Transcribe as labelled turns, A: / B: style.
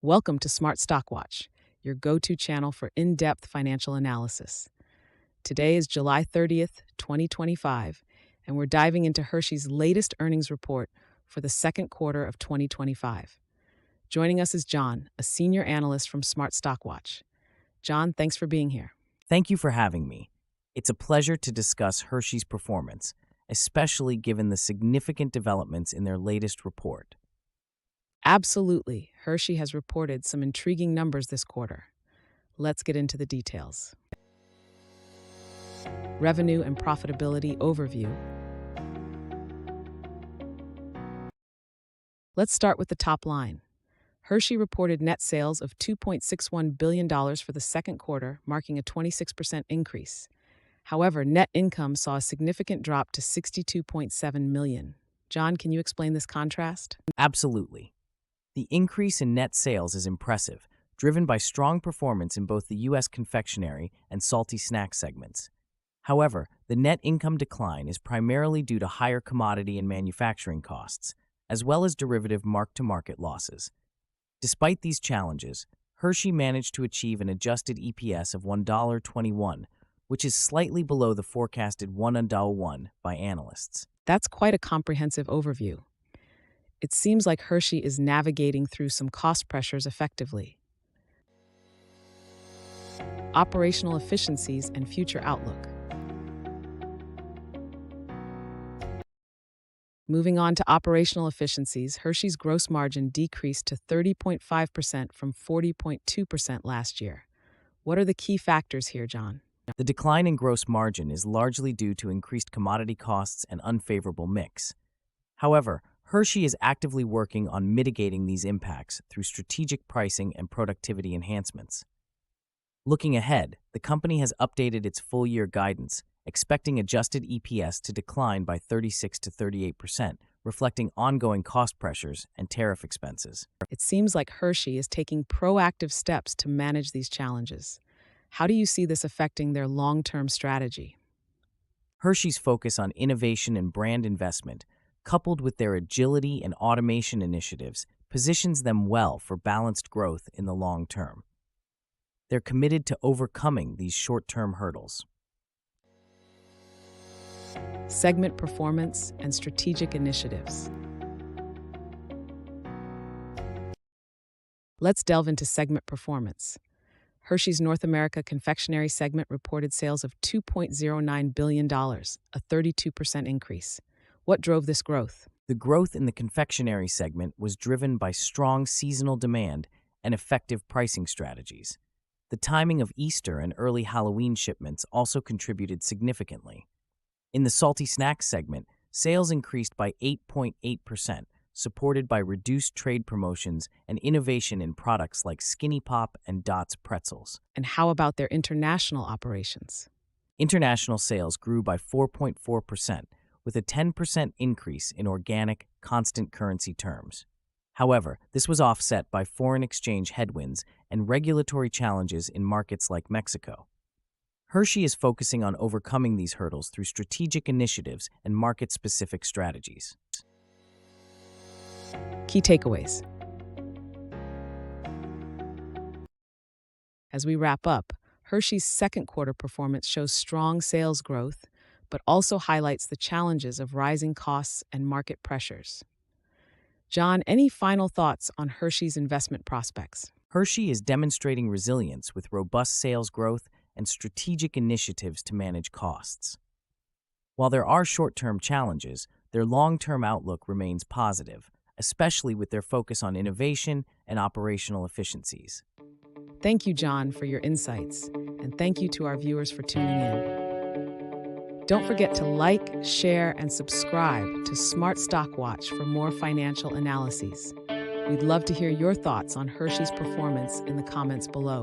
A: Welcome to Smart Stock Watch, your go-to channel for in-depth financial analysis. Today is July 30th, 2025, and we're diving into Hershey's latest earnings report for the second quarter of 2025. Joining us is John, a senior analyst from Smart Stock Watch. John, thanks for being here.
B: Thank you for having me. It's a pleasure to discuss Hershey's performance, especially given the significant developments in their latest report.
A: Absolutely. Hershey has reported some intriguing numbers this quarter. Let's get into the details. Revenue and profitability overview. Let's start with the top line. Hershey reported net sales of $2.61 billion for the second quarter, marking a 26% increase. However, net income saw a significant drop to $62.7 million. John, can you explain this contrast?
B: Absolutely. The increase in net sales is impressive, driven by strong performance in both the U.S. confectionery and salty snack segments. However, the net income decline is primarily due to higher commodity and manufacturing costs, as well as derivative mark-to-market losses. Despite these challenges, Hershey managed to achieve an adjusted EPS of $1.21, which is slightly below the forecasted $1.01 by analysts.
A: That's quite a comprehensive overview. It seems like Hershey is navigating through some cost pressures effectively. Operational efficiencies and future outlook. Moving on to operational efficiencies, Hershey's gross margin decreased to 30.5% from 40.2% last year. What are the key factors here, John?
B: The decline in gross margin is largely due to increased commodity costs and unfavorable mix. However, Hershey is actively working on mitigating these impacts through strategic pricing and productivity enhancements. Looking ahead, the company has updated its full-year guidance, expecting adjusted EPS to decline by 36 to 38%, reflecting ongoing cost pressures and tariff expenses.
A: It seems like Hershey is taking proactive steps to manage these challenges. How do you see this affecting their long-term strategy?
B: Hershey's focus on innovation and brand investment, coupled with their agility and automation initiatives, positions them well for balanced growth in the long term. They're committed to overcoming these short-term hurdles.
A: Segment performance and strategic initiatives. Let's delve into segment performance. Hershey's North America confectionery segment reported sales of $2.09 billion, a 32% increase. What drove this growth?
B: The growth in the confectionery segment was driven by strong seasonal demand and effective pricing strategies. The timing of Easter and early Halloween shipments also contributed significantly. In the salty snacks segment, sales increased by 8.8%, supported by reduced trade promotions and innovation in products like Skinny Pop and Dots pretzels.
A: And how about their international operations?
B: International sales grew by 4.4%, with a 10% increase in organic, constant currency terms. However, this was offset by foreign exchange headwinds and regulatory challenges in markets like Mexico. Hershey is focusing on overcoming these hurdles through strategic initiatives and market-specific strategies.
A: Key takeaways. As we wrap up, Hershey's second quarter performance shows strong sales growth, but also highlights the challenges of rising costs and market pressures. John, any final thoughts on Hershey's investment prospects?
B: Hershey is demonstrating resilience with robust sales growth and strategic initiatives to manage costs. While there are short-term challenges, their long-term outlook remains positive, especially with their focus on innovation and operational efficiencies.
A: Thank you, John, for your insights, and thank you to our viewers for tuning in. Don't forget to like, share, and subscribe to Smart Stock Watch for more financial analyses. We'd love to hear your thoughts on Hershey's performance in the comments below.